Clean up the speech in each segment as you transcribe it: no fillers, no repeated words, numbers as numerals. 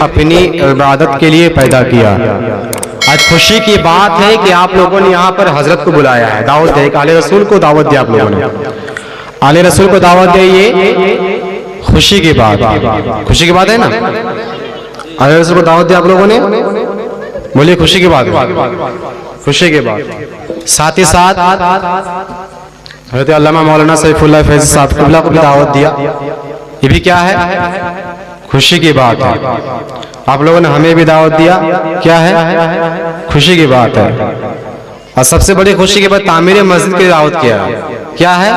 अपनी इबादत के लिए पैदा किया। आज खुशी की बात है कि आप लोगों ने यहाँ पर हजरत को बुलाया है, दावत दे, आले रसूल को दावत दिया आप लोगों ने, आले रसूल को दावत दे, ये खुशी की बात, खुशी की बात है ना। आले रसूल को दावत दिया आप लोगों ने, बोलिए खुशी की बात है, खुशी की बात। साथ ही साथ हज़रत अल्लामा मौलाना सैफुल्लाह फैज़ी साहब क़िबला को भी दावत दिया, ये भी क्या है, खुशी की बात है। आप लोगों ने हमें भी दावत दिया, क्या है, खुशी की बात है। और सबसे बड़ी खुशी की बात तामीर मस्जिद की दावत किया, क्या है,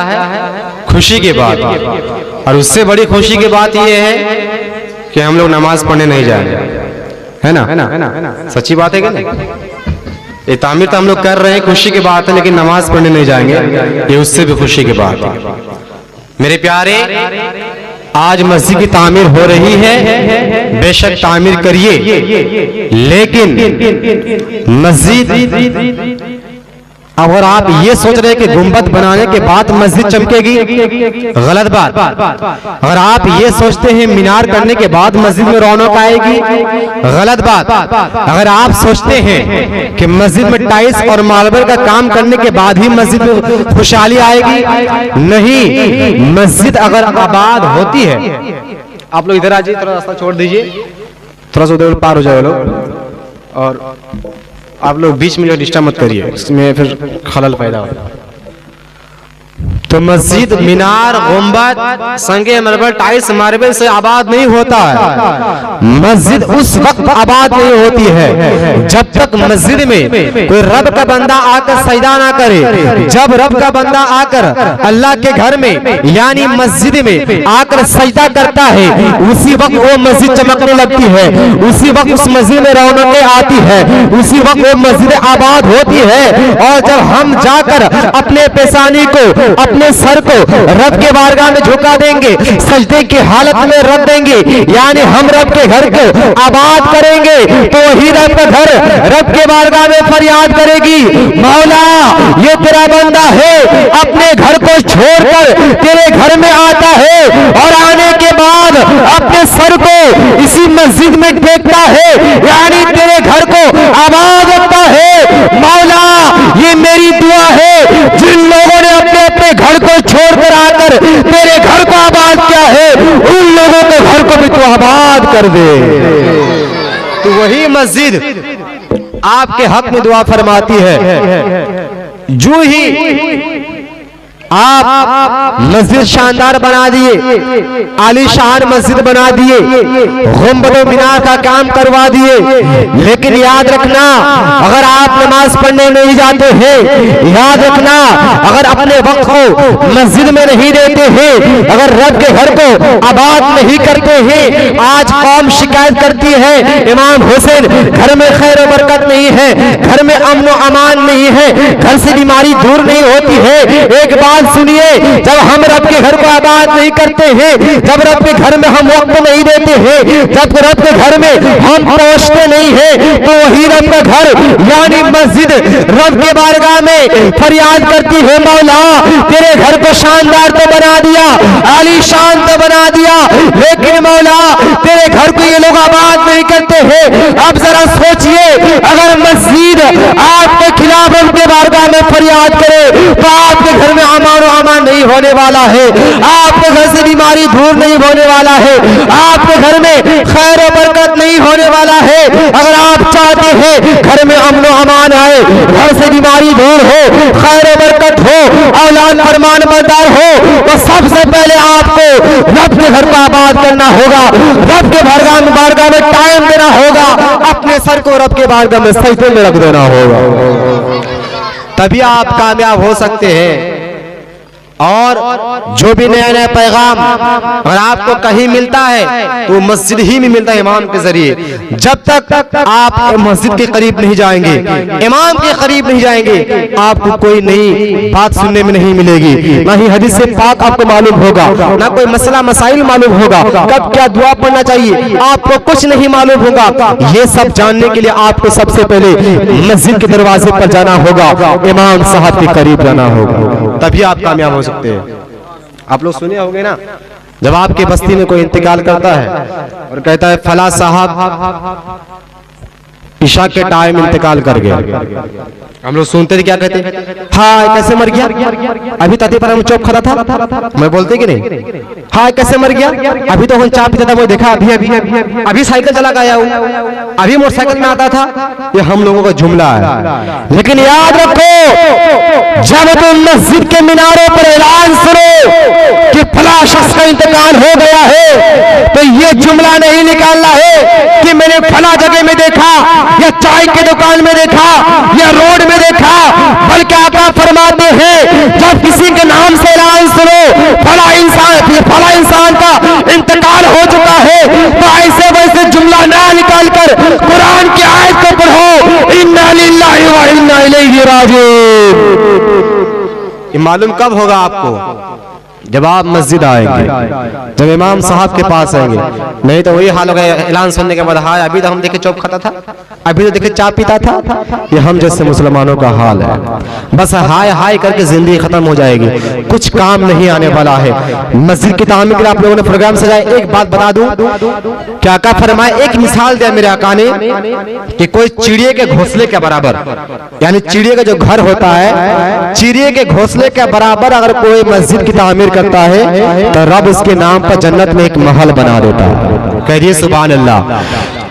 खुशी की बात। और उससे बड़ी खुशी की बात यह है कि हम लोग नमाज पढ़ने नहीं जाएंगे, है ना, सच्ची बात है क्या नहीं। ये तामीर तो हम लोग कर रहे हैं, खुशी की बात है, लेकिन नमाज पढ़ने नहीं जाएंगे, ये उससे भी खुशी की बात है। मेरे प्यारे, आज मस्जिद की तामीर हो रही है, बेशक तामीर करिए, लेकिन मस्जिद अगर आप ये सोच रहे हैं कि गुंबद बनाने के बाद मस्जिद चमकेगी, गलत बात। अगर आप ये सोचते हैं मीनार करने के बाद मस्जिद में रौनक आएगी, गलत बात। अगर आप सोचते हैं कि मस्जिद में टाइल्स और मार्बल का काम करने के बाद ही मस्जिद में खुशहाली आएगी, नहीं। मस्जिद अगर आबाद होती है, आप लोग इधर आ जाइए, थोड़ा रास्ता छोड़ दीजिए, थोड़ा सा उधर पार हो जाए लोग, और आप लोग बीच में डिस्टर्ब मत करिए, इसमें फिर खलल पैदा होगा। तो मस्जिद मीनार, गुंबद, संगे मरबल, टाइल्स, मार्बल से आबाद नहीं होता है। मस्जिद उस वक्त आबाद नहीं होती है जब तक मस्जिद में कोई रब का बंदा आकर सजदा ना करे। जब रब का बंदा आकर अल्लाह के घर में यानी मस्जिद में आकर सजदा करता है, उसी वक्त वो मस्जिद चमकने लगती है, उसी वक्त उस मस्जिद में रौनकें आती है, उसी वक्त वो मस्जिद आबाद होती है। और जब हम जाकर अपने पेशानी को, अपने सर को रब के बारगाह में झुका देंगे, सजदे की हालत में रख देंगे, यानी हम रब के घर को आबाद करेंगे, तो वही रब का घर रब के बारगाह में फरियाद करेगी, मौला ये तेरा बंदा है, अपने घर को छोड़कर तेरे घर में आता है, और आने के बाद अपने सर को इसी मस्जिद में टेकता है, यानी तेरे घर को आबाद रखता है। मौला ये मेरी दुआ है, जिन लोगों ने अपने अपने घर को छोड़कर आकर तेरे घर को आबाद किया है, उन लोगों के घर को भी तू आबाद कर दे। तो वही मस्जिद आपके हक में दुआ फरमाती है। जो ही आप मस्जिद शानदार बना दिए, आलीशान मस्जिद बना दिए, गुंबद मीनार का काम करवा दिए, लेकिन याद रखना अगर आप नमाज पढ़ने नहीं जाते हैं, याद रखना अगर अपने वक्त को मस्जिद में नहीं देते हैं, अगर रब के घर को आबाद नहीं करते हैं। आज कौम शिकायत करती है, इमाम हुसैन घर में खैर बरकत नहीं है, घर में अमन व अमान नहीं है, घर से बीमारी दूर नहीं होती है। एक बात सुनिए, जब हम रब के घर को आबाद नहीं करते हैं, जब रब के घर में हम वक्त नहीं देते हैं, जब रब के घर में हम पहुंचते नहीं हैं, तो वही रब का घर यानी मस्जिद रब के बारगाह में फरियाद करती है, मौला तेरे घर को शानदार तो बना दिया, आलीशान तो बना दिया, लेकिन मौला तेरे घर को ये लोग आबाद नहीं करते हैं। अब जरा सोचिए, अगर मस्जिद आपके खिलाफ उनके बारगाह में फरियाद करे, तो आपके घर में अमान नहीं होने वाला है, आपके घर से बीमारी दूर नहीं होने वाला है, आपके घर में खैर और बरकत नहीं होने वाला है। अगर आप चाहते हैं घर में अमन और अमान आए, घर से बीमारी दूर हो, खैर और बरकत हो, औलाद फरमान बरदार हो, तो सबसे पहले आपको रब के घर को आबाद करना होगा, रब के बारगाह में टाइम देना होगा, अपने सर को रब के बारगाह में सजदे में रख देना होगा, तभी आप कामयाब हो सकते हैं। और जो भी नया नया पैगाम अगर आपको कहीं मिलता है तो मस्जिद ही में मिलता है, इमाम के जरिए। जब तक आप मस्जिद के करीब नहीं जाएंगे, इमाम के करीब नहीं जाएंगे, आपको कोई नई बात सुनने में नहीं मिलेगी, ना ही हदीस से पाक आपको मालूम होगा, ना कोई मसला मसाइल मालूम होगा, कब क्या दुआ पढ़ना चाहिए आपको कुछ नहीं मालूम होगा। ये सब जानने के लिए आपको सबसे पहले मस्जिद के दरवाजे पर जाना होगा, इमाम साहब के करीब जाना होगा, तभी आप कामयाब हो सकते हैं। आप लोग सुने होंगे ना, जब आपकी बस्ती में कोई इंतकाल करता है और कहता है फला साहब ईशा के टाइम इंतकाल कर गया, हम लोग सुनते थे क्या कहते हैं, हाँ कैसे मर गया, अभी तती पर हम चौक खड़ा था, मैं बोलते कि नहीं, हाँ कैसे मर गया, अभी तो हम चाय पीता था, वो देखा अभी अभी अभी साइकिल चला गया हूँ, अभी मोटरसाइकिल में आता था। ये हम लोगों का जुमला है। लेकिन याद रखो, जब तुम मस्जिद के मीनारों पर ऐलान सुनो कि फला शख्स का इंतकाल हो गया है, तो ये जुमला नहीं निकालना है कि मैंने फला जगह में देखा, या चाय की दुकान में देखा, या रोड में देखा, बल्कि आका फरमाते हैं जब किसी के नाम से ऐलान सुनो फला इंसान का इंतकाल हो चुका है, तो ऐसे वैसे जुमला ना निकाल कर कुरान की आयत को पढ़ो, इन्ना लिल्लाहि व इन्ना इलैहि राजिऊन। ये मालूम कब होगा आपको? जब आप मस्जिद आएंगे, जब इमाम साहब के पास आएंगे। नहीं तो वही हाल होगा ऐलान सुनने के बाद, हाँ अभी तो हम देखे चौक खाता था, अभी तो देखे चाय पीता था। ये हम जैसे मुसलमानों का हाल है। बस हाय हाय करके जिंदगी खत्म हो जाएगी, कुछ काम नहीं आने वाला है। मस्जिद की तामीर के लिए आप लोगों ने प्रोग्राम सजाया। एक बात बता दूं, क्या आका फरमाए, एक मिसाल दिया मेरे आका ने कि कोई चिड़िए के घोंसले के बराबर, यानी चिड़िए का जो घर होता है, चिड़िए के घोंसले के बराबर अगर कोई मस्जिद की तामीर करता है तो रब उसके नाम पर जन्नत में एक महल बना देता है। कहिए सुभान अल्लाह।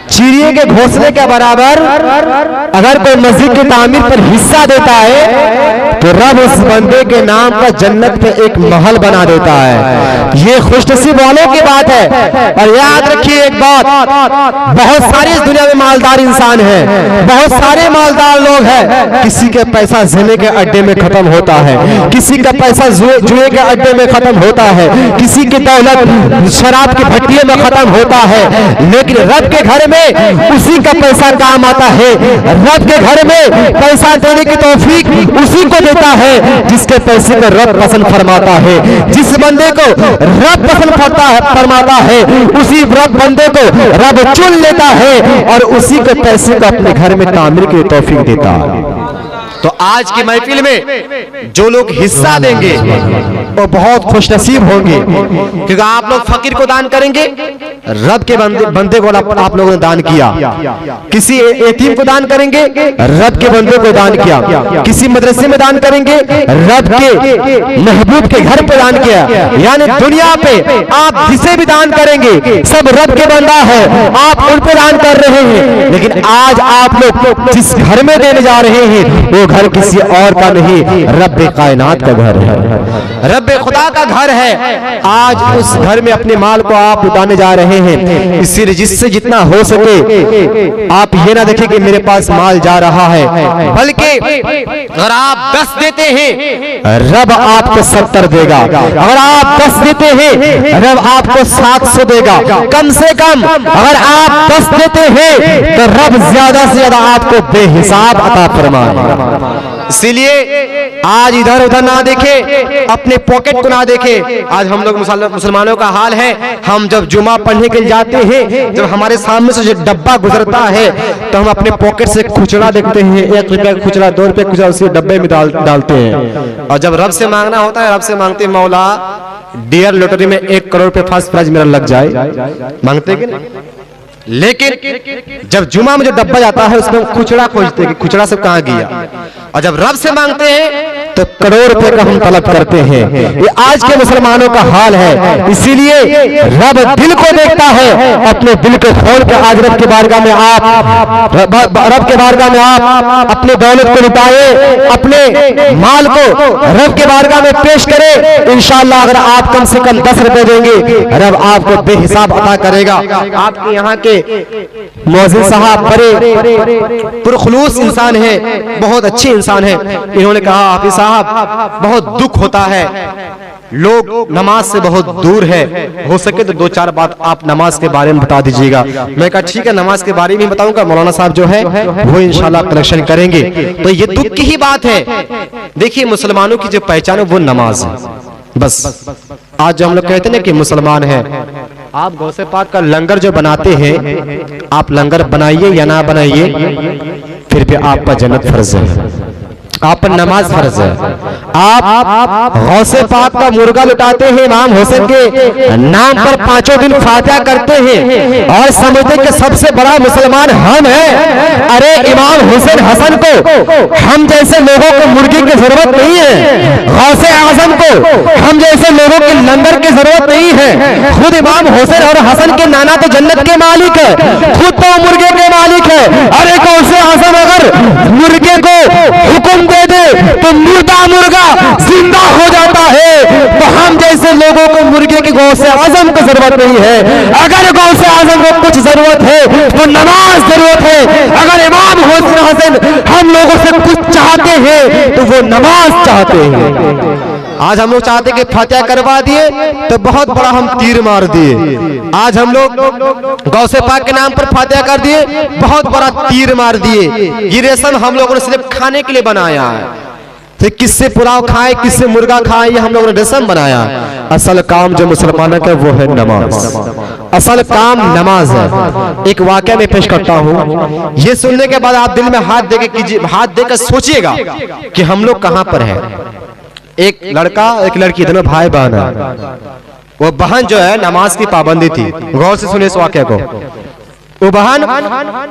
चिड़िए के घोंसले के बराबर अगर कोई मस्जिद की तामीर पर हिस्सा देता है तो रब उस बंदे के नाम पर जन्नत पे एक महल बना देता है। ये खुशनसीब वालों की बात है। और याद रखिए एक बात, बहुत सारे इस दुनिया में मालदार इंसान हैं, बहुत सारे मालदार लोग हैं, किसी के पैसा ज़िने के अड्डे में खत्म होता है, किसी का पैसा जुए के अड्डे में खत्म होता है, किसी की दौलत शराब की भट्टियों में खत्म होता है, लेकिन रब के घर में उसी का पैसा काम आता है। रब के घर में पैसा देने की तौफीक उसी को देता है जिसके पैसे को रब पसंद फरमाता है। जिस बंदे को रब पसंद फरमाता है उसी रब बंदे को रब चुन लेता है और उसी के पैसे को अपने घर में तामीर की तौफीक देता है। तो आज की महफिल में जो लोग हिस्सा देंगे वो बहुत खुशनसीब होंगे, क्योंकि आप लोग फकीर को दान करेंगे, रब के बंदे को आप लोगों ने दान किया। किसी यतीम को दान करेंगे, रब के बंदे को दान किया। किसी मदरसे में दान करेंगे, रब के महबूब के घर पे दान किया। यानी दुनिया पे आप जिसे भी दान करेंगे सब रब के बंदा है, आप उन पे दान कर रहे हैं। लेकिन आज आप लोग जिस घर में देने जा रहे हैं वो घर किसी और का नहीं, रब कायनात का घर है, रब खुदा का घर है। आज उस घर में अपने माल को आप लुटाने जा रहे हैं। इसीलिए जिससे जितना हो सके आप ये ना देखें कि मेरे पास माल जा रहा है, बल्कि अगर आप 10 देते हैं रब आपको 70 देगा, अगर आप 10 देते हैं रब आपको 700 देगा। कम से कम अगर आप 10 देते हैं तो रब ज्यादा से ज्यादा आपको बेहिसाब अता फरमाएगा। इसीलिए आज इधर उधर ना देखे, अपने पॉकेट को ना देखे। आज हम लोग मुसलमानों का हाल है, हम जब जुमा पढ़ने के लिए जाते हैं, जब हमारे सामने से जो डब्बा गुजरता है तो हम अपने पॉकेट से खुचरा देखते हैं, 1 रुपया का खुचरा, 2 रुपये का खुचरा उसी डब्बे में डालते हैं। और जब रब से मांगना होता है, रब से मांगते मौला डियर लॉटरी में 1 करोड़ रुपये फर्स्ट प्राइज मेरा लग जाए, मांगते कि नहीं? लेकिन जब जुमा में जो डब्बा जाता है उसमें खुचरा खोजते हैं कि खुचरा सब कहां गया। और जब रब से मांगते हैं तो करोड़ रुपए का हम तलब करते हैं। ये आज के मुसलमानों का हाल है। इसीलिए रब दिल को देखता है, अपने दिल को खोल के आज रब के बारगाह में आप अपने दौलत को लुटाए, अपने माल को रब के बारगाह में पेश करें। इंशाअल्लाह अगर आप कम से कम 10 रुपए देंगे रब आपको बेहिसाब अता करेगा। आपके यहाँ के मौज़िन साहब बड़े पुरखुलूस इंसान है, बहुत अच्छे इंसान है। इन्होंने कहा हाफिज साहब बहुत दुख होता है, लोग नमाज से बहुत दूर है, हो सके तो 2-4 बात आप नमाज के बारे में बता दीजिएगा। मैं कहा ठीक है, नमाज के बारे में बताऊंगा, मौलाना साहब जो है वो इंशाल्लाह कलेक्शन करेंगे। तो ये दुख की ही बात है। देखिए मुसलमानों की जो पहचान है वो नमाज है। बस आज जो हम लोग कहते हैं ना कि मुसलमान है, आप गौसे पाक का लंगर जो बनाते हैं, आप लंगर बनाइए या ना बनाइए फिर भी आप पर जन्नत फर्ज है। आप पर नमाज फर्ज है। आप गौसे पाक का मुर्गा लुटाते हैं, इमाम हुसैन के नाम पर 5 दिन फातिहा करते हैं और समझते कि सबसे बड़ा मुसलमान हम हैं। अरे इमाम हुसैन हसन को हम जैसे लोगों को मुर्गे की जरूरत नहीं है, गौसे आजम को हम जैसे लोगों की लंगर की जरूरत नहीं है। खुद इमाम हुसैन और हसन के नाना तो जन्नत के मालिक है, खुद तो मुर्गे के मालिक है। अरे गौसे आजम अगर मुर्गे को हुक्म दे दे तो मुर्दा मुर्गा जिंदा हो जाता है। तो हम जैसे लोगों को मुर्गे की गौसे आजम की जरूरत नहीं है। अगर गौसे आजम को कुछ जरूरत है तो नमाज जरूरत है। अगर इमाम हुसैन हसन हम लोगों से कुछ चाहते हैं तो वो नमाज चाहते हैं। आज हम लोग चाहते कि फातिहा करवा दिए तो बहुत बड़ा हम तीर मार दिए। आज हम लोग गौसे पाक के नाम पर फातिहा कर दिए, बहुत बड़ा तीर मार दिए। ये रेशम हम लोगों ने सिर्फ खाने के लिए बनाया है, तो किससे पुलाव खाए किससे मुर्गा खाए ये हम लोगों ने रेशम बनाया। असल काम जो मुसलमानों का वो है नमाज। असल काम नमाज है। एक वाकया में पेश करता हूँ, ये सुनने के बाद आप दिल में हाथ देके कीजिए, हाथ देकर सोचिएगा कि हम लोग कहाँ पर हैं। एक लड़का एक लड़की दोनों भाई बहन है। वो बहन जो है नमाज की पाबंदी थी। गौर से सुनिए इस वाकया को। वो बहन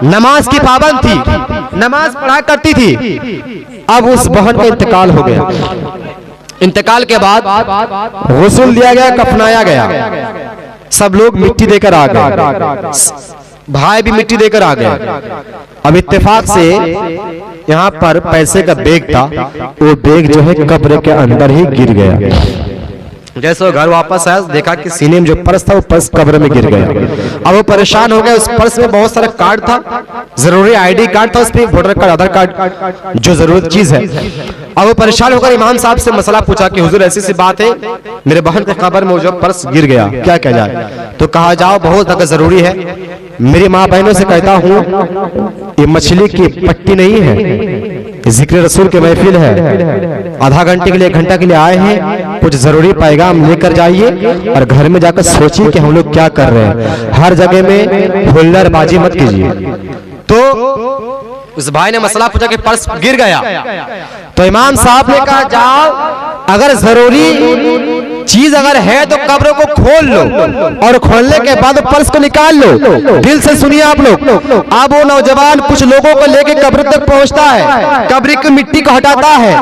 नमाज की पाबंद थी, नमाज पढ़ा करती थी। अब उस बहन का इंतकाल हो गया। इंतकाल के बाद गुस्ल दिया गया, कफनाया गया, सब लोग मिट्टी देकर आ गए, भाई भी मिट्टी देकर आ गए। अब इत्तेफाक से यहाँ पर पैसे का बैग था, वो बैग जो है कब्र के अंदर ही गिर गया। जैसे वो घर वापस आया देखा कि सीने में जो पर्स था वो पर्स कब्र में गिर गया। अब वो परेशान हो गया। उस पर्स में बहुत सारा कार्ड था, जरूरी आईडी कार्ड था, उसमें वोटर कार्ड, आधार कार्ड, जो जरूरत चीज है। अब वो परेशान होकर इमाम साहब से मसला पूछा कि हुजूर ऐसी सी बात है, मेरे बहन के कब्र में जो पर्स गिर गया, क्या किया जाए। तो कहा जाओ बहुत अगर जरूरी है। मेरी माँ बहनों से कहता हूँ ये मछली की पट्टी नहीं है, जिक्र रसूल के महफिल है, आधा घंटे के लिए 1 घंटा के लिए आए हैं, कुछ जरूरी पैगाम लेकर जाइए और घर में जाकर सोचिए कि हम लोग क्या कर रहे हैं। हर जगह में हुल्लड़बाजी मत कीजिए। तो उस भाई ने मसला पूछा कि पर्स गिर गया। तो इमाम साहब ने कहा जाओ अगर जरूरी चीज अगर है तो कब्र को खोल लो और खोलने के बाद पर्स को निकाल लो। दिल से सुनिए आप लोग। अब वो नौजवान कुछ लोगों को लेके कब्र तक पहुंचता है, कब्र की मिट्टी को हटाता है,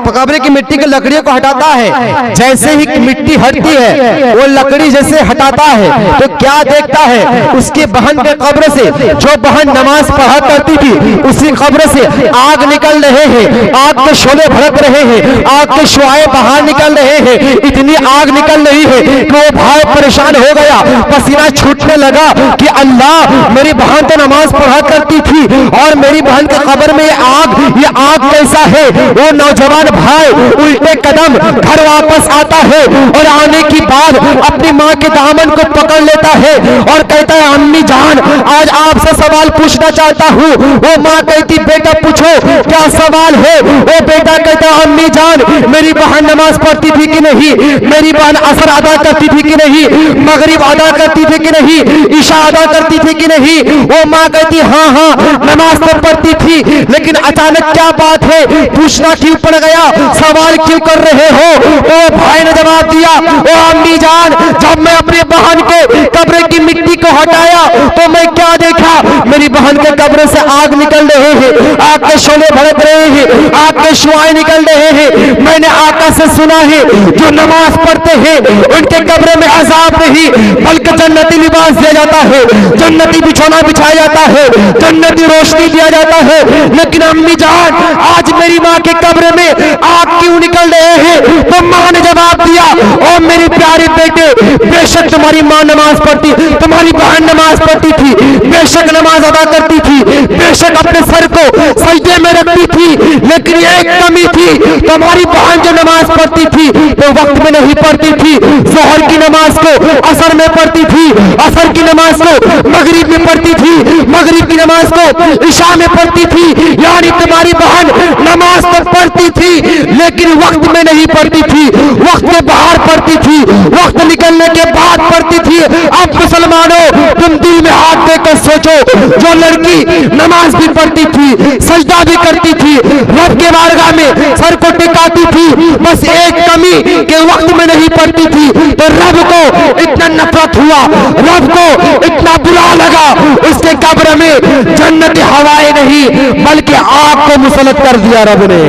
कब्र की मिट्टी की लकड़ियों को हटाता है। जैसे ही मिट्टी हटती है वो लकड़ी जैसे हटाता है तो क्या देखता है, उसकी बहन के कब्र से, जो बहन नमाज पढ़ा करती थी, उसी कब्र से आग निकल रहे हैं, आग के शोले भड़क रहे हैं, आग के शुआएं बाहर निकल रहे हैं। इतनी आग निकल रही है कि वो भाई परेशान हो गया, पसीना छूटने लगा कि अल्लाह मेरी बहन तो नमाज पढ़ा करती थी और मेरी बहन के कब्र में ये आग कैसा है। वो नौजवान भाई उल्टे कदम घर वापस आता है और आने की बाद अपनी माँ के दामन को पकड़ लेता है और कहता है अम्मी जान आज आपसे सवाल पूछना चाहता हूँ। वो माँ कहती बेटा पूछो क्या सवाल है। वो बेटा कहता अम्मी जान मेरी बहन नमाज पढ़ती थी कि नहीं, मेरी बहन असर अदा करती थी कि नहीं, मगरिब अदा करती थी कि नहीं, ईशा अदा करती थी कि नहीं। वो माँ कहती हाँ हाँ नमाज तो पढ़ती थी, लेकिन अचानक क्या बात है, पूछना क्यों पड़ गया, सवाल क्यों कर रहे हो। वो भाई ने जवाब दिया ओ अम्मी जान जब मैं अपनी बहन के कब्र की मिट्टी को हटाया तो मैं क्या देखा, मेरी बहन के कब्र से आग निकल रहे हैं, आग के शोले भड़क रहे हैं, आग के शुआएं निकल रहे हैं। मैंने आका से सुना है जो नमाज पढ़ते हैं उनके कब्र में अजाब नहीं बल्कि जन्नती लिबास दिया जाता है, जन्नती बिछौना बिछाया जाता है, जन्नती रोशनी दिया जाता है। लेकिन अम्मी जान आज मेरी माँ के कब्र में आग क्यों निकल रहे हैं। तो माँ ने जवाब दिया ओ मेरी प्यारे बेटे बेशक तुम्हारी माँ नमाज पढ़ती, तुम्हारी बहन नमाज पढ़ती थी, बेशक नमाज अदा करती थी, बेशक अपने सर को सजदे में रखती थी, लेकिन एक कमी थी, तुम्हारी बहन जो नमाज पढ़ती थी वो वक्त में नहीं पढ़ती थी, जोहर की नमाज को असर में पढ़ती थी, असर की नमाज को मगरिब में पढ़ती थी, मगरिब की नमाज को ईशा में पढ़ती थी, यानी तुम्हारी बहन नमाज तो पढ़ती थी लेकिन वक्त में नहीं पढ़ती थी, वक्त के बाहर पढ़ती थी, वक्त निकलने के बाद पढ़ती थी। अब मुसलमानों तुम दिल में हाथ देकर सोचो, जो लड़की नमाज भी पढ़ती थी, सजदा भी करती थी, रब के बारगाह में सर को टिकाती थी, बस एक कमी के वक्त में नहीं पढ़ती थी, तो रब को इतना नफरत हुआ, रब को इतना बुरा लगा, उसके कब्र में जन्नत हवाएं नहीं बल्कि आग को मुसल्लत कर दिया रब ने,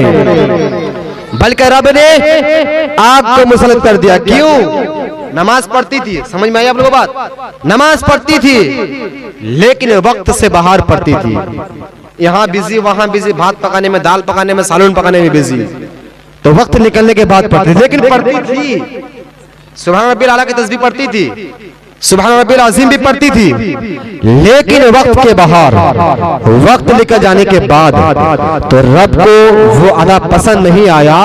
बल्कि रब ने आग को मुसल्लत कर दिया। क्यों? नमाज पढ़ती थी, समझ में आई आप लोगों को बात? नमाज पढ़ती थी लेकिन वक्त से बाहर पढ़ती थी, यहाँ बिजी वहां बिजी, भात पकाने में, दाल पकाने में, सालन पकाने में बिजी, तो वक्त निकलने के बाद पढ़ती थी, लेकिन पढ़ती थी। सुभान रब्बिल आला की तस्बीह पढ़ती थी, सुभान रब्बिल अज़ीम भी पढ़ती थी, लेकिन वक्त के बाहर, वक्त निकल जाने के बाद तो रब को वो अदा पसंद नहीं आया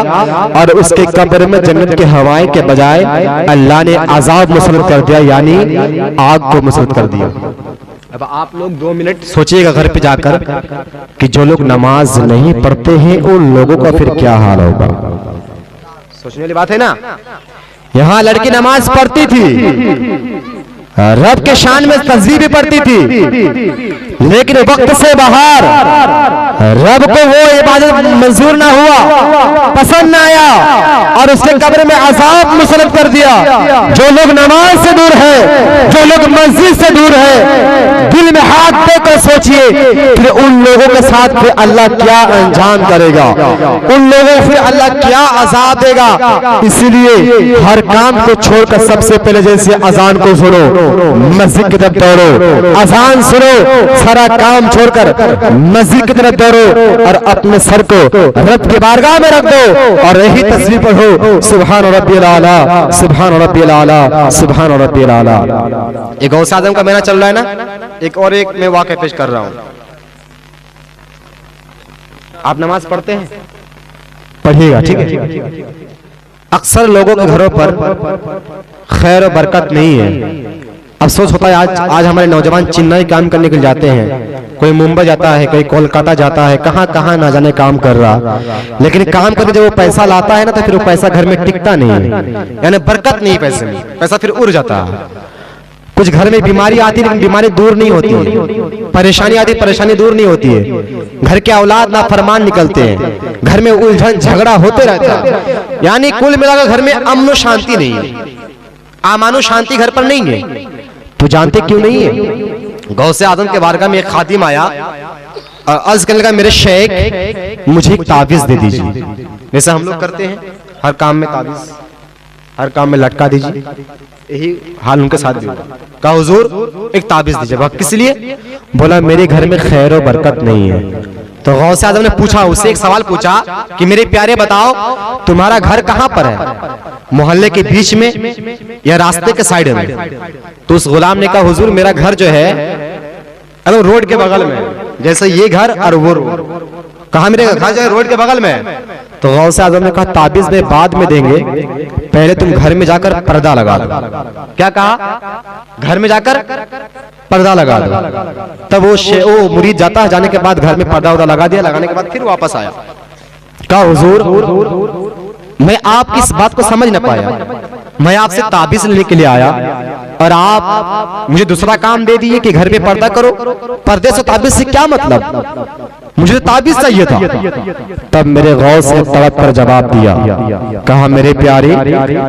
और उसके कब्र में जन्नत के हवाएं के बजाय अल्लाह ने अजाब मुसल्लत कर दिया, यानी आग को मुसल्लत कर दिया। अब आप लोग 2 मिनट सोचिएगा घर पे जाकर कि जो लोग नमाज नहीं पढ़ते हैं उन लोगों का फिर क्या हाल होगा। सोचने वाली बात है ना। यहाँ लड़की नमाज पढ़ती थी, रब के शान में तस्बीह भी पढ़ती थी, लेकिन वक्त से बाहर रब को वो इबादत मंजूर ना हुआ, पसंद ना आया और उसके कब्र में अजाब मुसल्लत कर दिया। जो लोग नमाज से दूर है, जो लोग मस्जिद से दूर है, दिल में हाथ देकर सोचिए फिर उन लोगों के साथ फिर अल्लाह क्या अंजाम करेगा, उन लोगों को फिर अल्लाह क्या अजाब देगा। इसलिए हर काम को छोड़कर सबसे पहले जैसे अजान को सुनो, मस्जिद की तरफ दौड़ो, अजान सुनो, सारा काम छोड़कर मस्जिद की तरफ दौड़ो और अपने सर को रब के बारगाह में रख दो और यही तस्बीह पढ़ो, सुभान रब्बिल आला, सुभान रब्बिल आला, सुभान रब्बिल आला। एक गौसे आज़म का महीना चल रहा है ना, एक और एक मैं वाक़या पेश कर रहा हूं। आप नमाज पढ़ते हैं? पढ़िएगा, ठीक है। अक्सर लोगों के घरों पर खैर और बरकत नहीं है। अफसोस होता है आज हमारे नौजवान चेन्नई काम करने के लिए जाते हैं, कोई मुंबई जाता है, कोई कोलकाता जाता है, कहां कहां ना जाने काम कर रहा, लेकिन काम करके जब वो पैसा लाता है ना तो फिर वो पैसा घर में टिकता नहीं है, यानी बरकत नहीं पैसे में, पैसा फिर उड़ जाता है। कुछ घर में बीमारी आती है लेकिन बीमारी दूर नहीं होती है, परेशानी आती है परेशानी दूर नहीं होती है, घर के औलाद ना फरमान निकलते हैं, घर में उलझन झगड़ा होते रहता है, यानी कुल मिलाकर घर में अमन शांति नहीं है, अमान शांति घर पर नहीं है। तो जानते क्यों नहीं है? गौसे आज़म के बारगाह में एक खादिम आया और अर्ज करने लगा, मेरे शेख मुझे एक ताबीज दे दीजिए, जैसे हम लोग करते हैं हर काम में ताबीज, हर काम में लटका दीजिए, यही हाल उनके साथ भी हुआ। कहा हुजूर एक ताबीज दीजिए। किस लिए? बोला मेरे घर में खैर और बरकत नहीं है। तो गौसे आज़म ने पूछा, उससे एक सवाल पूछा कि मेरे प्यारे बताओ तुम्हारा घर कहां पर है, मोहल्ले के बीच में या रास्ते के साइड में? तो उस गुलाम ने कहा हुजूर मेरा घर जो है अरे रोड के बगल में, जैसे ये घर और वो रोड। कहा मेरे घर जो है रोड के बगल में। तो गौसे आज़म ने कहा ताबीज में बाद में देंगे, पहले तुम घर में जाकर पर्दा लगा दो। क्या कहा? घर में जाकर पर्दा लगा दो। तब वो मुरीद जाता है, जाने के बाद घर में पर्दा उदा लगा दिया, लगाने के बाद फिर वापस आया। कहा हुजूर मैं आपकी इस बात को समझ न पाया, मैं आपसे ताबीज लेने के लिए आया और आप मुझे दूसरा काम दे दिए कि घर में पर्दा करो। पर्दे से ताबीज से क्या मतलब? मुझे ताबीज चाहिए था। तब मेरे गौस ने तड़प कर जवाब दिया, कहा मेरे प्यारे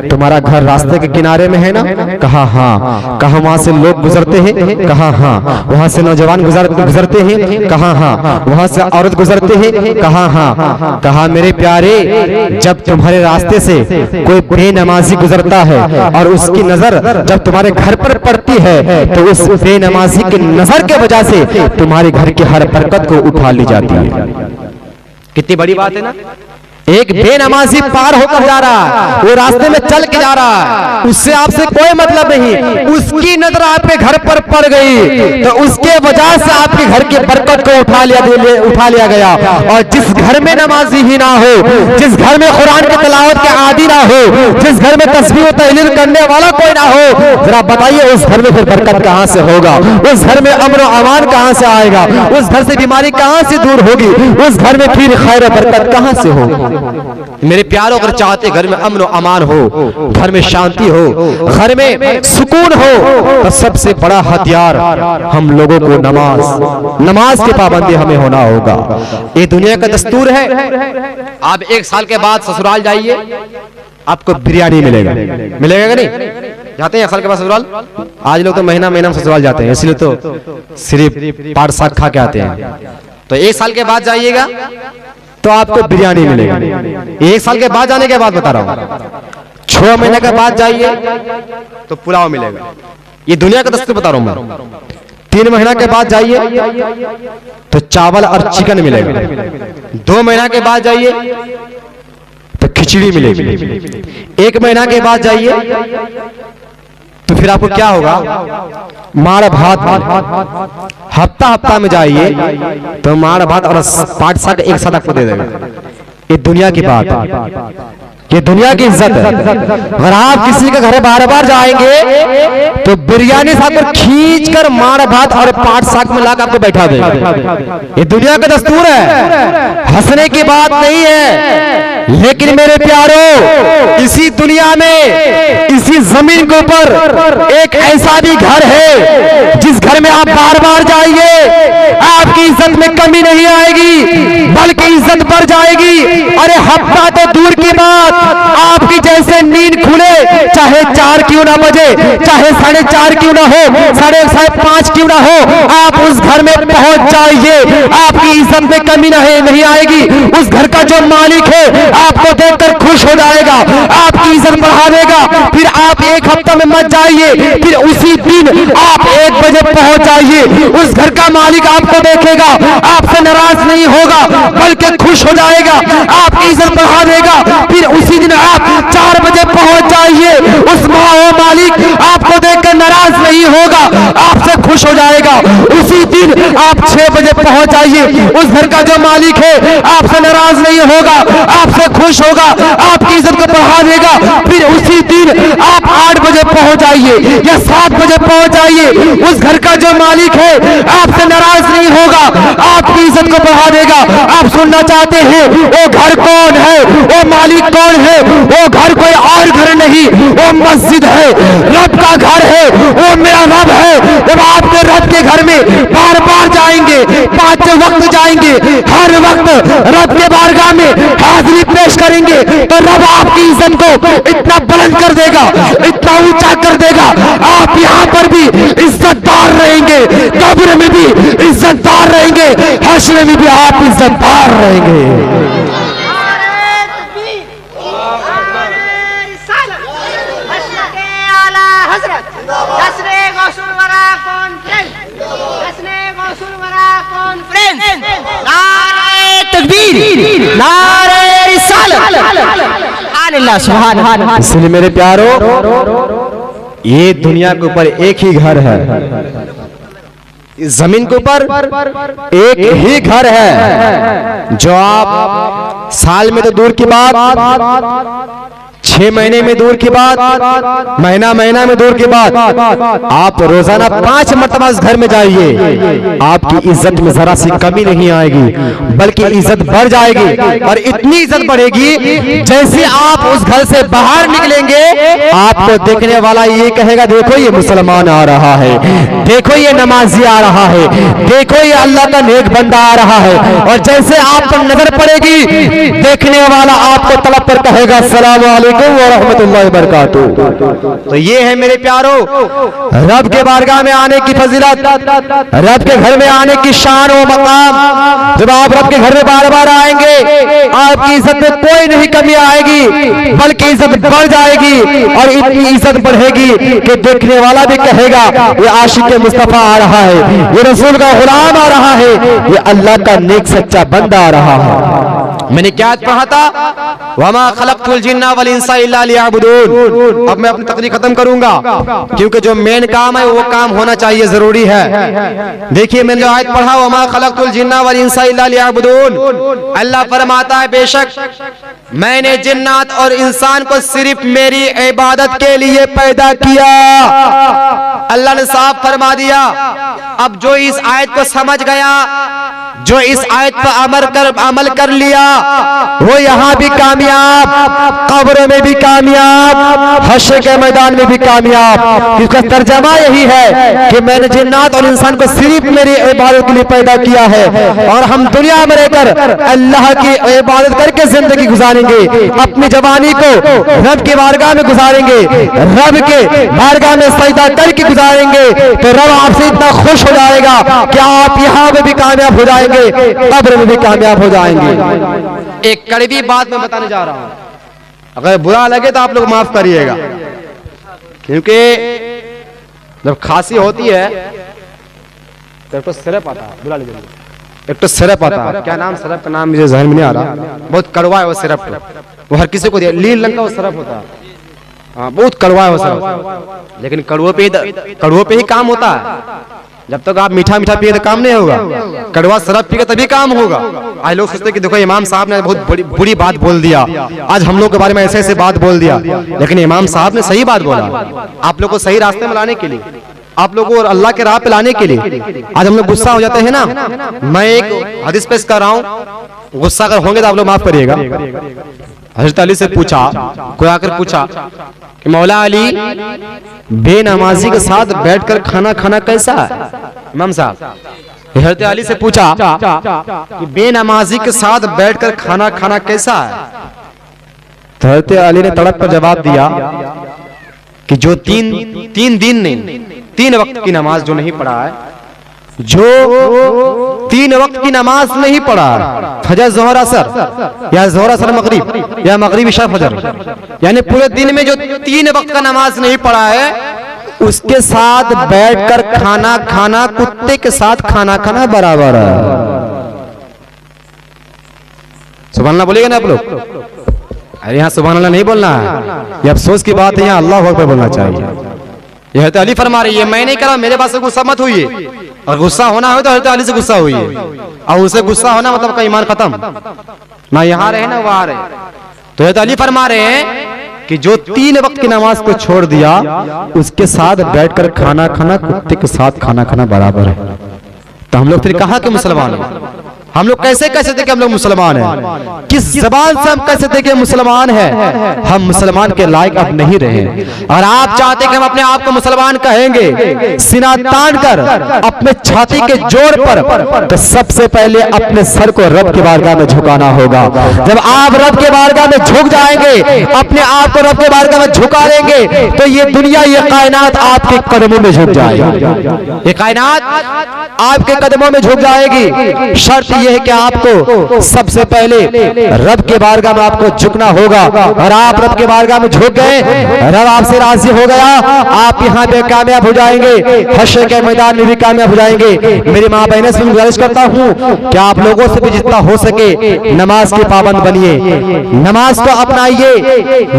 तुम्हारा घर रास्ते के किनारे में है ना? कहा हाँ। कहा वहां से लोग गुजरते हैं? कहा हाँ। वहां से नौजवान गुजरते हैं? कहा हाँ। वहां से औरत गुजरते हैं? कहा हाँ। कहा मेरे प्यारे जब तुम्हारे रास्ते से कोई बेनमाजी गुजरता है और उसकी नजर जब तुम्हारे घर पर पड़ती है तो उस बेनमाजी की नजर के वजह से तुम्हारे घर की हर बरकत को उठा ली जाती है। कितनी बड़ी बात है ना। एक बेनमाजी पार होकर जा रहा है, वो रास्ते में चल के जा रहा है, उससे आपसे कोई मतलब नहीं, उसकी नजर आपके घर पर पड़ गई तो उसके वजह से आपके घर की बरकत को उठा लिया गया। और जिस घर में नमाजी ही ना हो, जिस घर में कुरान की तिलावत के आदी ना हो, जिस घर में तस्बीह और तहलील करने वाला कोई ना हो, जरा बताइए उस घर में फिर बरकत कहां से होगा? उस घर में अमन और अमान कहां से आएगा? उस घर से बीमारी कहां से दूर होगी? उस घर में फिर खैर और बरकत कहां से होगी? मेरे प्यारों, अगर चाहते घर में अमन और अमान हो, घर में शांति हो, घर में सुकून हो, तो सबसे बड़ा हथियार हम लोगों को नमाज की पाबंदी हमें होना होगा। ये दुनिया का दस्तूर है। आप 1 साल के बाद ससुराल जाइए, आपको बिरयानी मिलेगा कि नहीं? जाते हैं 1 साल के बाद ससुराल? आज लोग तो महीना में ससुराल जाते हैं, इसलिए तो सिर्फ पाट साग खा के आते हैं। तो 1 साल के बाद जाइएगा तो आपको बिरयानी मिलेगा। 1 साल के बाद जाने के बाद बता रहा हूं, 6 महीने के बाद जाइए तो पुलाव मिलेगा। ये दुनिया का दस्तूर बता रहा हूं मैं। 3 महीना के बाद जाइए तो चावल और चिकन मिलेगा। 2 महीना के बाद जाइए तो खिचड़ी मिलेगी। 1 महीना के बाद जाइए तो फिर आपको क्या होगा? माड़ भात। हफ्ता में जाइए तो माड़ भात और पाट साग एक साथ आपको दे देगा। ये दुनिया की बात है, ये दुनिया की इज्जत है। अगर आप किसी के घर बार जाएंगे तो बिरयानी साग पर खींच कर माड़ भात और पाट साग में लाकर आपको बैठा देगा। ये दुनिया का दस्तूर है, हंसने की बात नहीं है। लेकिन मेरे प्यारों, इसी दुनिया में, इसी जमीन के ऊपर एक ऐसा भी घर है जिस घर में आप बार जाइए, आपकी इज्जत में कमी नहीं आएगी, बल्कि इज्जत बढ़ जाएगी। अरे हफ्ता तो दूर की बात, आपकी जैसे नींद खुले, चाहे 4 क्यों ना बजे, चाहे 4:30 क्यों ना हो, 5:30 क्यों ना हो, आप उस घर में पहुंच जाइए, आपकी इज्जत में कमी नहीं आएगी। उस घर का जो मालिक है आपको देखकर खुश हो जाएगा, आपकी इज्जत बढ़ा देगा। फिर आप 1 हफ्ता में मत जाइए, फिर उसी दिन आप 1 बजे पहुंच जाइए, उस घर का मालिक आपको देखेगा, आपसे नाराज नहीं होगा, बल्कि खुश हो जाएगा, आपकी इज्जत बढ़ा देगा। फिर उसी दिन आप 4 बजे पहुंच जाइए, उस मालिक आपको देखकर नाराज नहीं होगा, आपसे खुश हो जाएगा। उसी दिन आप 6 बजे पहुंच जाइए, उस घर का जो मालिक है आपसे नाराज नहीं होगा, आपसे खुश होगा, आपकी इज्जत को बढ़ा देगा। फिर उसी दिन आप 8 बजे पहुंच जाइए या 7 बजे पहुंच जाइए, उस घर का जो मालिक है आपसे नाराज नहीं होगा, आपकी इज्जत को बढ़ा देगा। आप सुनना चाहते हैं वो घर कौन है, वो मालिक कौन है? वो घर कोई और घर नहीं, वो मस्जिद है, रब का घर है, वो मेरा रब है। जब आपके रब के घर में बार जाएंगे, 5 वक्त जाएंगे, हर वक्त रब के बारगाह में हाजिरी पेश करेंगे, तो रब आपकी इज्जत को इतना बुलंद कर देगा, इतना ऊंचा कर देगा, आप यहाँ पर भी इज्जतदार रहेंगे, कब्र में भी इज्जतदार रहेंगे, हश्र में भी आप इज्जतदार रहेंगे। इसलिए मेरे प्यारो, ये दुनिया के ऊपर एक ही घर है, इस जमीन के ऊपर एक ही घर है, जो आप साल में तो दूर की बात, 6 महीने में दूर की बात, महीना में दूर की बात, आप रोजाना 5 मरतबा इस घर में जाइए, आपकी इज्जत में जरा सी कमी नहीं आएगी, बल्कि इज्जत बढ़ जाएगी। और इतनी इज्जत बढ़ेगी, जैसे आप उस घर से बाहर निकलेंगे, आपको देखने वाला ये कहेगा, देखो ये मुसलमान आ रहा है, देखो ये नमाजी आ रहा है, देखो ये अल्लाह का नेक बंदा आ रहा है। और जैसे आप पर नजर पड़ेगी, देखने वाला आपको तलब पर कहेगा, अस्सलाम वालेकुम व रहमतुल्लाहि व बरकातहू। तो ये है मेरे प्यारो, रब के बारगाह में आने की फजीलत, रब के घर में आने की शान व मकाम। जब आप रब के घर में बार आएंगे, आपकी इज्जत में कोई नहीं कमी आएगी, बल्कि इज्जत बढ़ जाएगी। और इतनी इज्जत बढ़ेगी कि देखने वाला भी कहेगा, ये आशिक मुस्तफा आ रहा है, ये रसूल का गुलाम आ रहा है, ये अल्लाह का नेक सच्चा बंदा आ रहा है। मैंने क्या पढ़ा था, वमा खलक़तुल जिन्ना वल इंसा इल्ला लियअबुदून। अब मैं अपनी तकरीर खत्म करूंगा क्योंकि जो मेन काम है वो काम होना चाहिए, जरूरी है। देखिए मैंने जो आयत पढ़ा, वमा खलक़तुल जिन्ना वल इंसा इल्ला लियअबुदून, अल्लाह फरमाता है बेशक मैंने जिन्नात और इंसान को सिर्फ मेरी इबादत के लिए पैदा किया। अल्लाह ने साफ फरमा दिया। अब जो इस आयत को समझ गया, जो इस आयत पर अमल कर लिया, वो यहाँ भी कामयाब, कब्र में भी कामयाब, हश्र के मैदान में भी कामयाब। इसका तर्जमा यही है कि मैंने जिन्नात और इंसान को सिर्फ मेरी इबादत के लिए पैदा किया है, और हम दुनिया में रहकर अल्लाह की इबादत करके जिंदगी गुजारेंगे, अपनी जवानी को रब की बारगाह में गुजारेंगे, रब के बारगाह में सजदा करके गुजारेंगे, तो रब आपसे इतना खुश हो जाएगा कि आप यहाँ में भी कामयाब हो जाएंगे, कब्र में भी कामयाब हो जाएंगे। एक कड़वी बात मैं बताने जा रहा हूं, अगर बुरा लगे तो आप लोग माफ करिएगा, क्योंकि जब खांसी होती है तो एक तो सिरप आता है, बुरा लगे एक तो सिरप आता है, क्या नाम सिरप का नाम मुझे ज़हन में नहीं आ रहा, बहुत कड़वा है वो सिरप, वो हर किसी को दिया, नील रंग का वो सिरप होता है, हाँ बहुत कड़वा है वो सिरप, लेकिन कड़वों पे ही काम होता है। जब तक आप मीठा मीठा पिए तो काम नहीं होगा, कड़वा शराब पिए तभी काम होगा। आज लोग सोचते कि देखो इमाम साहब ने बहुत बुरी बात बोल दिया, आज हम लोग के बारे में ऐसे ऐसे बात बोल दिया, लेकिन इमाम साहब ने सही बात बोला, आप लोग को सही रास्ते में लाने के लिए, आप लोगों को अल्लाह के राह पे लाने के लिए। आज हम लोग गुस्सा हो जाते हैं ना, मैं एक हदीस पेश कर रहा हूँ, गुस्सा अगर होंगे तो आप लोग माफ करिएगा। हज़रत अली से पूछा, कोई आकर पूछा कि मौला अली बेनमाजी के साथ बैठकर खाना खाना कैसा है? इमाम साहब हज़रत अली से पूछा कि बेनमाजी के साथ बैठकर खाना खाना कैसा है? तो हज़रत अली ने तड़प कर जवाब दिया कि जो तीन दिन ने 3 वक्त की नमाज जो नहीं पढ़ा है, जो 3 वक्त की नमाज नहीं पढ़ा, फजर ज़ोहर असर या ज़ोहर असर मगरिब या मगरिब इशा फजर, यानी पूरे दिन में जो 3 वक्त का नमाज नहीं पढ़ा है, उसके साथ बैठकर खाना खाना कुत्ते के साथ खाना खाना बराबर है। सुभान अल्लाह बोलेगा ना आप लोग? अरे यहाँ सुभान अल्लाह नहीं बोलना है, ये अफसोस की बात है, यहाँ अल्लाह अकबर बोलना चाहिए। यह हज़रत अली फरमा रही है, मैं नहीं करा, मेरे पास से गुस्सा मत हुई, और गुस्सा होना हो तो हज़रत अली से गुस्सा हुई है, और उसे गुस्सा होना मतलब का ईमान खत्म, ना यहाँ रहे ना वहां रहे। तो हज़रत अली फरमा रहे हैं कि जो 3 वक्त की नमाज को छोड़ दिया, उसके साथ बैठकर खाना खाना कुत्ते के साथ खाना खाना बराबर है। तो हम लोग फिर कहा कि मुसलमान हैं, हम लोग कैसे कैसे थे कि हम लोग मुसलमान हैं? किस जबान से हम कैसे थे कि मुसलमान हैं? हम मुसलमान के लायक अब नहीं रहे, और आप चाहते कि हम अपने आप को मुसलमान कहेंगे सीना तान कर अपने छाती के जोर पर, तो सबसे पहले अपने सर को रब के बारगाह में झुकाना होगा। जब आप रब के बारगाह में झुक जाएंगे, अपने आप को रब के बारगाह में झुका लेंगे, तो ये दुनिया, ये कायनात आपके कदमों में झुक जाएगी, ये कायनात आपके कदमों में झुक जाएगी। शर्त यह है कि आपको सबसे पहले रब के बारगाह में आपको झुकना होगा, और आप रब के बारगाह में झुक गए, रब आपसे राजी हो गया, आप यहाँ पे कामयाब हो जाएंगे, हश्र के मैदान में भी कामयाब हो जाएंगे। मेरी माँ बहनों से गुजारिश करता हूँ कि आप लोगों से भी जितना हो सके नमाज के पाबंद बनिए, नमाज को अपनाइए,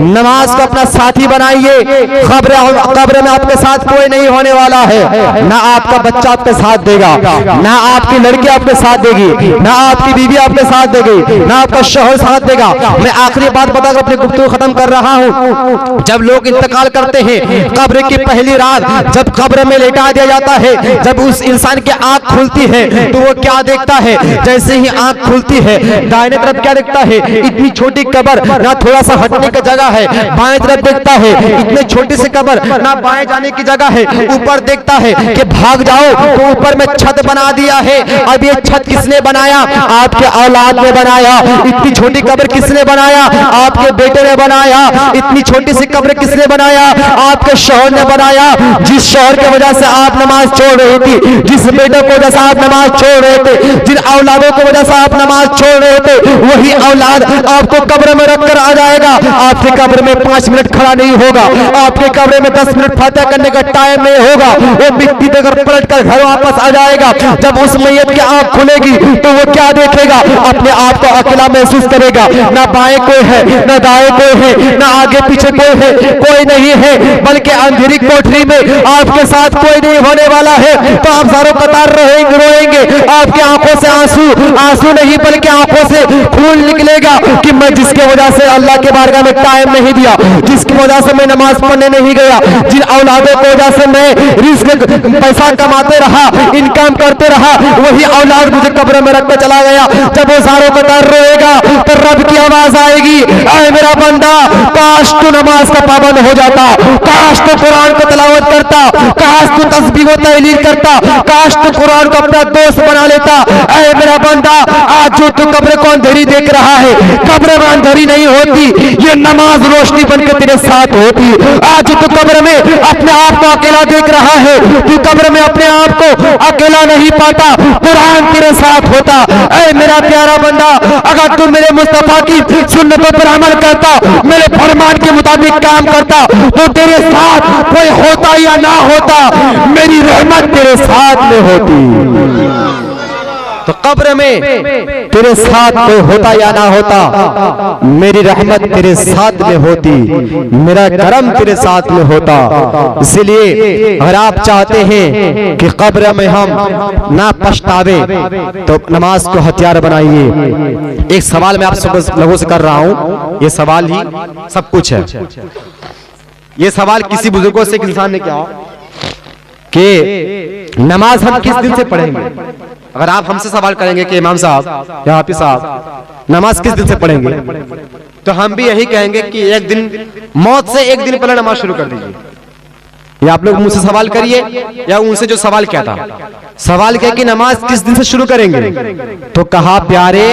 नमाज को अपना साथी बनाइए। कब्र में आपके साथ कोई नहीं होने वाला है, ना आपका बच्चा आपके साथ देगा, ना आपकी लड़की आपके साथ देगी, ना आपकी बीवी आपके साथ देगी, ना आपका शौहर साथ देगा। मैं आखिरी बात बताकर अपनी गुफ्तगू खत्म कर रहा हूँ। जब लोग इंतकाल करते हैं, कब्र की पहली रात जब कब्र में लेटा दिया जाता है, जब उस इंसान की आंख खुलती है तो वो क्या देखता है? जैसे ही आंख खुलती है, दाहिने तरफ क्या देखता है? इतनी छोटी कब्र, ना थोड़ा सा हटने की जगह है। बाएं तरफ देखता है, इतनी छोटी सी कब्र, ना बाएं जाने की जगह है। ऊपर देखता है कि भाग जाओ, तो ऊपर में छत बना दिया है। अब ये छत किसने बनाया? आपके औलाद ने बनाया। इतनी छोटी कब्र किसने बनाया? आपके बेटे ने बनाया। इतनी छोटी सी कब्र किसने बनाया? आपके शौहर ने बनाया। जिस शौहर की वजह से आप नमाज छोड़ रही थी, जिस बेटे को वजह से आप नमाज छोड़ रहे थे, जिन औलादों की वजह से आप नमाज छोड़ रहे थे, वही औलाद आपको कब्र में रखकर आ जाएगा। आपके कब्र में 5 मिनट खड़ा नहीं होगा, आपके कब्र में 10 मिनट फातिहा करने का टाइम नहीं होगा, वो मिट्टी देकर पलट कर घर वापस आ जाएगा। जब उस मैयत की आंख खुलेगी तो वो क्या देखेगा? अपने आप को अकेला महसूस करेगा। ना बाएं कोई है, ना दाएं कोई है, ना आगे पीछे कोई है, कोई नहीं है, बल्कि अंधेरी कोठरी में आपके साथ कोई नहीं होने वाला है। तो आप सारों कतार रहेंगे, रोएंगे, आपकी आंखों से आंसू नहीं बल्कि आंखों से खून निकलेगा कि मैं जिसके वजह से अल्लाह के बारगाह में टाइम नहीं दिया, जिसकी वजह से मैं नमाज पढ़ने नहीं गया, जिन औलादों की वजह से मैं रिस्क पैसा कमाते रहा, इनकम करते रहा, वही औलाद मुझे कब्र में रख कर चला गया। जब वो सारों कतार रोएगा तो रब की आवाज आएगी, ऐ मेरा बंदा, काश तू नमाज का पाबंद हो जाता, काश तू कुरान को तिलावत करता, काश तू तस्बीह व तहलील करता, काश तू कुरान को अपना दोस्त बना लेता। ऐ मेरा बंदा, आज जो तू कब्र को अंधेरी देख रहा है, कब्र में अंधेरी नहीं होती, ये नमाज रोशनी बनकर तेरे साथ होती। आज तू कब्र में अपने आप को अकेला देख रहा है, तू कब्र में अपने आप को अकेला नहीं पाता, कुरान तेरे साथ होता। ऐ मेरा प्यारा बंदा, अगर तू मेरे मुस्तफा की सुन्नतों पर अमल करता, मेरे फरमान के मुताबिक काम करता, तो तेरे साथ कोई होता या ना होता, मेरी रहमत तेरे साथ में होती। तो कब्र में तेरे साथ कोई होता या ना होता, मेरी रहमत तेरे साथ में होती, मेरा करम तेरे साथ में होता। इसलिए अगर आप चाहते हैं कि कब्र में हम ना पछतावे तो नमाज को हथियार बनाइए। एक सवाल मैं आप सब लोगों से कर रहा हूं, ये सवाल ही सब कुछ है। ये सवाल किसी बुजुर्गों से एक इंसान ने किया कि नमाज हम किस दिन से पढ़ेंगे? अगर आप हमसे सवाल करेंगे कि इमाम साहब या हाफिज साहब नमाज किस दिन से पढ़ेंगे, तो हम भी यही कहेंगे कि एक दिन, मौत से एक दिन पहले नमाज शुरू कर दीजिए। या आप लोग मुझसे सवाल करिए या उनसे जो सवाल किया था, सवाल किया कि नमाज किस दिन से शुरू करेंगे, तो कहा प्यारे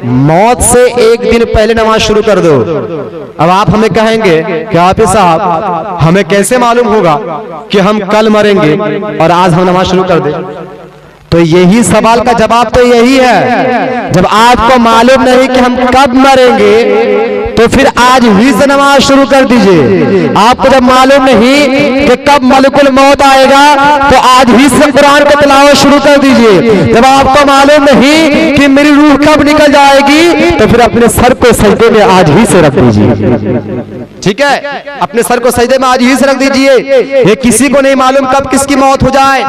मौत से एक दिन पहले नमाज शुरू कर दो। अब आप हमें कहेंगे कि हाफिज साहब हमें कैसे मालूम होगा कि हम कल मरेंगे और आज हम नमाज शुरू कर दें? तो यही सवाल का जवाब तो यही है, जब आपको मालूम नहीं कि हम कब मरेंगे तो फिर आज ही से नमाज शुरू कर दीजिए। आपको जब मालूम नहीं कि कब मलकुल मौत आएगा तो आज ही से कुरान का तिलावत शुरू कर दीजिए। जब आपको मालूम नहीं कि मेरी रूह कब निकल जाएगी तो फिर अपने सर को सजदे में आज ही से रख दीजिए। ठीक है, अपने सर को सजदे में आज ही से रख दीजिए। ये किसी को नहीं मालूम कब किसकी मौत हो जाए,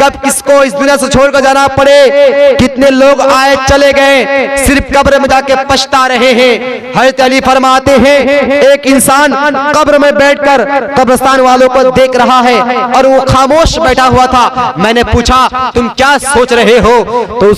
कब किसको इस दुनिया से छोड़कर जाना पड़े। कितने लोग आए चले गए, सिर्फ कब्र में जाके पछता रहे हैं। हज़रत अली फरमाते हैं एक इंसान कब्र में बैठकर कब्रिस्तान वालों को देख रहा है और वो खामोश बैठा हुआ था। मैंने पूछा तुम क्या सोच रहे हो? तो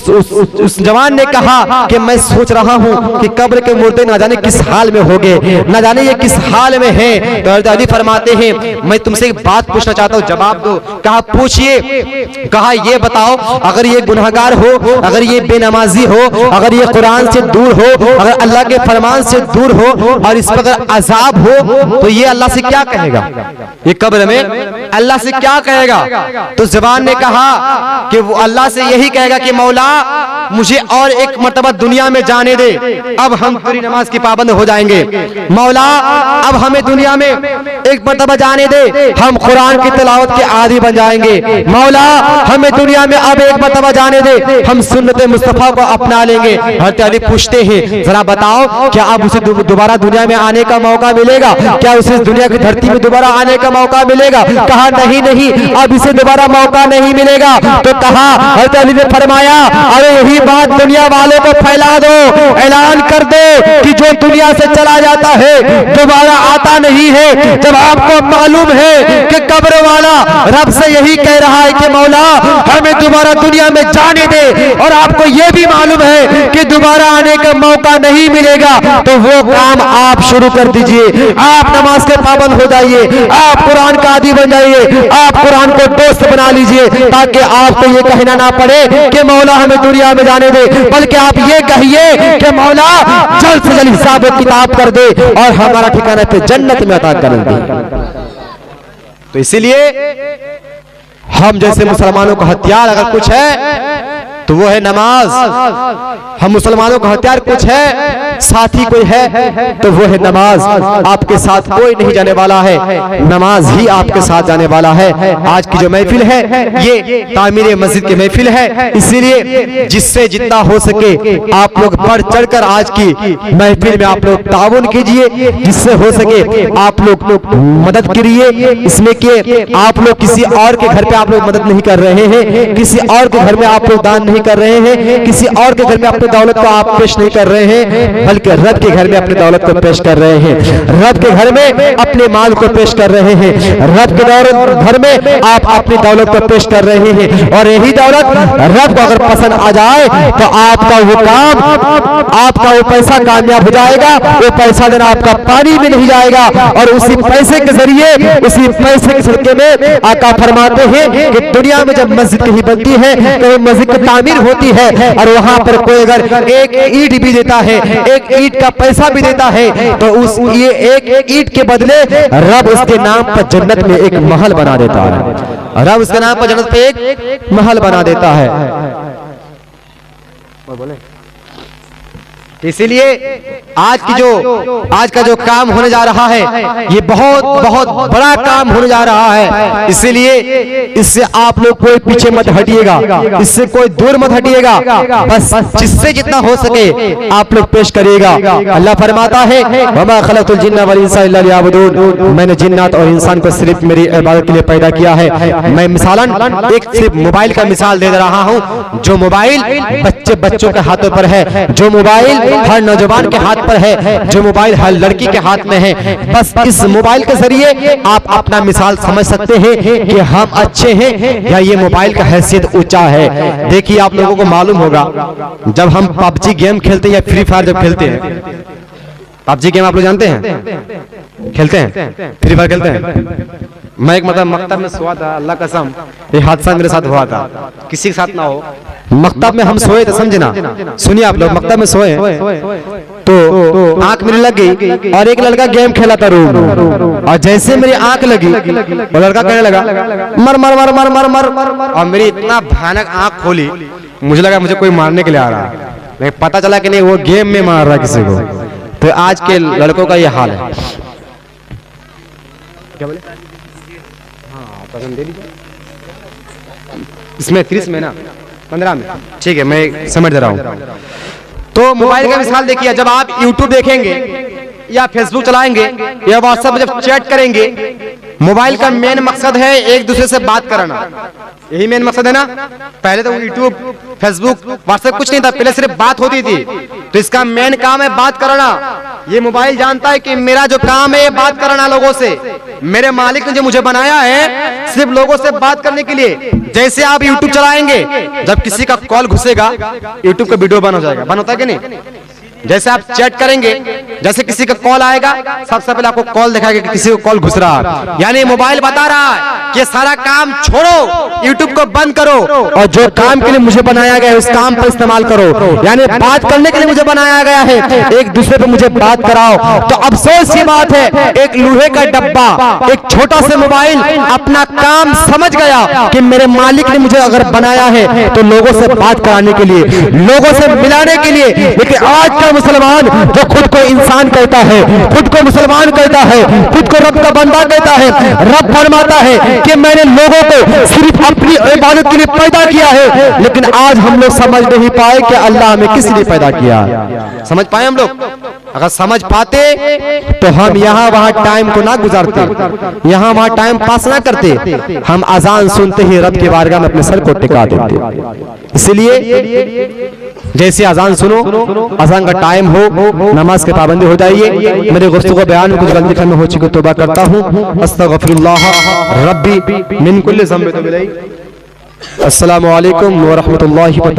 उस जवान ने कहा कि मैं सोच रहा हूँ कि कब्र के मुर्दे न जाने किस हाल में होंगे, न जाने ये किस हाल में है। तो हज़रत अली फरमाते हैं मैं तुमसे एक बात पूछना चाहता हूँ, जवाब दो। कहा पूछिए। कहा ये बताओ, अगर ये गुनहगार हो, अगर ये बेनमाजी हो, अगर ये कुरान से दूर हो, अगर अल्लाह के फरमान से दूर हो और इस पर अगर अजाब हो तो ये अल्लाह से क्या कहेगा? ये कब्र में अल्लाह से क्या कहेगा? तो जबान ने कहा कि वो अल्लाह से यही कहेगा कि मौला मुझे और एक मर्तबा दुनिया में जाने दे, अब हम तेरी नमाज की पाबंद हो जाएंगे। मौला अब हमें दुनिया में एक मर्तबा जाने दे, हम कुरान की तिलावत के आदी बन जाएंगे। मौला हमें दुनिया में अब एक मर्तबा जाने दे, हम सुन्नत मुस्तफा को अपना लेंगे। हज़रत अली पूछते हैं जरा बताओ क्या अब उसे दोबारा दुनिया में आने का मौका मिलेगा? क्या उसे दुनिया की धरती में दोबारा आने का मौका मिलेगा? कहा नहीं नहीं, अब इसे दोबारा मौका नहीं मिलेगा। तो कहा हज़रत अली ने फरमाया अरे यही बात दुनिया वालों को फैला दो, ऐलान कर दो कि जो दुनिया से चला जाता है दोबारा आता नहीं है। जब आपको मालूम है कि कब्र वाला रब से यही कह रहा है कि मौला हमें दोबारा दुनिया में जाने दे, और आपको यह भी मालूम है कि दोबारा आने का मौका नहीं मिलेगा, तो वो काम आप शुरू कर दीजिए। आप नमाज के पाबंद हो जाइए, आप कुरान का आदी बन जाइए, आप कुरान को दोस्त बना लीजिए, ताकि आपको ये कहना ना पड़े कि मौला हमें दुनिया में जाने दे, बल्कि आप ये कहिए कि मौला जल्द से जल्द हिसाब किताब कर दे और हमारा ठिकाना पे जन्नत में अता कर दे। तो इसीलिए हम जैसे मुसलमानों का हथियार अगर कुछ है तो वो है नमाज। हम मुसलमानों का हथियार कुछ है, साथी कोई है तो वो है नमाज। आपके साथ कोई नहीं जाने वाला है, नमाज ही आपके साथ जाने वाला है। आज की जो महफिल है ये तामीर मस्जिद की महफिल है, इसीलिए जिससे जितना हो सके आप लोग बढ़ चढ़कर आज की महफिल में आप लोग ताउन कीजिए, जिससे हो सके आप लोग मदद करिए इसमें कि आप लोग किसी और के घर पे आप लोग मदद नहीं कर रहे हैं, किसी और के घर में आप लोग दान नहीं कर रहे हैं, किसी और के घर में अपनी दौलत को आप पेश नहीं कर रहे हैं, बल्कि रब के घर में अपनी दौलत को पेश कर रहे हैं, रब के घर में अपने माल को पेश कर रहे हैं, रब के घर में आप अपनी दौलत को पेश कर रहे हैं। और यही दौलत रब को अगर पसंद आ जाए तो आपका वो काम, आपका वो पैसा कामयाब हो जाएगा, वो पैसा देना आपका पानी में नहीं जाएगा। और उसी पैसे के जरिए, उसी पैसे के सदके में आका फरमाते हैं कि दुनिया में जब मस्जिद कहीं बनती है, कहीं मस्जिद की तामीर होती है और वहां पर कोई अगर एक ईंट भी देता है, एक ईंट का पैसा भी देता है, तो उस ये एक ईंट के बदले रब उसके नाम पर जन्नत में एक महल बना देता है। रब उसके नाम पर जन्नत पे एक महल बना देता है। इसीलिए आज का जो काम होने जा रहा है ये बहुत बहुत बड़ा काम होने जा रहा है। इसीलिए इससे आप लोग कोई पीछे मत हटिएगा, इससे कोई दूर मत हटिएगा, बस जिससे जितना हो सके आप लोग पेश करिएगा। अल्लाह फरमाता है वमा खलक़तुल जिन्ना वल इंसा इल्ला लियअबुदून, मैंने जिन्नात और इंसान को सिर्फ मेरी इबादत के लिए पैदा किया है। मैं मिसालन एक सिर्फ मोबाइल का मिसाल दे रहा हूँ। जो मोबाइल बच्चों के हाथों पर है, जो मोबाइल हर नौजवान के हाथ पर है, जो मोबाइल हर लड़की के हाथ में है, बस इस मोबाइल के जरिए आप अपना मिसाल समझ सकते हैं कि हम अच्छे हैं या ये मोबाइल का हैसियत ऊंचा है। देखिए आप लोगों को मालूम होगा जब हम पबजी गेम खेलते हैं या फ्री फायर जब खेलते हैं, पबजी गेम आप लोग जानते हैं, खेलते हैं, फ्री फायर खेलते हैं। मैं एक मतलब मकतब में सोया था, अल्लाह कसम ये हादसा मेरे साथ हुआ था, किसी के साथ ना हो। मकतब में हम सोए थे, समझे ना, सुनिए आप लोग, मकतब में सोए तो आंख मेरी लग गई और एक लड़का गेम खेला था रूम, और जैसे मेरी आंख लगी वो लड़का कहने लगा मर मर मर मर मर मर, और मेरी इतना भयानक आंख खोली, मुझे लगा मुझे कोई मारने के लिए आ रहा है, लेकिन पता चला कि नहीं वो गेम में मार रहा है किसी को। तो आज के लड़कों का ये हाल है। क्या बोले? पसंद दे दीजिए इसमें 30 में ना 15 में, ठीक है मैं समझ रहा हूँ। तो मोबाइल का मिसाल देखिए, जब आप YouTube देखेंगे या फेसबुक चलाएंगे या व्हाट्सएप में जब चैट करेंगे, मोबाइल का मेन मकसद है एक दूसरे से बात करना, यही मेन मकसद है ना। पहले तो यूट्यूब फेसबुक व्हाट्सएप कुछ नहीं था, पहले सिर्फ बात होती थी, तो इसका मेन काम है बात करना। ये मोबाइल जानता है कि मेरा जो काम है बात करना लोगों से, मेरे मालिक ने जो मुझे बनाया है सिर्फ लोगों से बात करने के लिए। जैसे आप यूट्यूब चलाएंगे, जब किसी का कॉल घुसेगा यूट्यूब का वीडियो बंद हो जाएगा, बंद होता है कि नहीं। जैसे आप चैट करेंगे, जैसे किसी का कॉल आएगा सबसे पहले आपको कॉल दिखाएगा कि किसी को कॉल घुस रहा है, यानी मोबाइल बता रहा है कि सारा काम छोड़ो, यूट्यूब को बंद करो और जो काम के लिए मुझे बनाया गया है उस काम पर इस्तेमाल करो, यानी बात करने के लिए मुझे बनाया गया है, एक दूसरे पे मुझे बात कराओ। तो अफसोस की बात है, एक लोहे का डब्बा, एक छोटा सा मोबाइल अपना काम समझ गया कि मेरे मालिक ने मुझे अगर बनाया है तो लोगों से बात कराने के लिए, लोगों से मिलाने के लिए। लेकिन आज का मुसलमान जो खुद को इंसान कहता है, खुद को मुसलमान कहता है, खुद को रब का बंदा कहता है, रब फरमाता है कि मैंने लोगों को सिर्फ अपनी इबादत के लिए पैदा किया है, लेकिन आज हम लोग समझ नहीं पाए कि अल्लाह हमें किस लिए पैदा किया। समझ पाए हम लोग? अगर समझ पाते तो हम यहाँ वहाँ टाइम को ना गुजारते, यहाँ वहाँ टाइम पास ना करते, हम अजान सुनते ही रब के बारगाह में अपने सर को टिका देते। इसलिए जैसे अजान सुनो, अजान का टाइम हो, नमाज के पाबंदी हो जाइए। मेरे गुफ्तगू बयान में कुछ गलती करने हो चुकी तौबा करता हूँ। अस्तगफिरुल्लाह रब्बी मिन कुल्लि ज़ंबिन। अस्सलामु अलैकुम व रहमतुल्लाहि व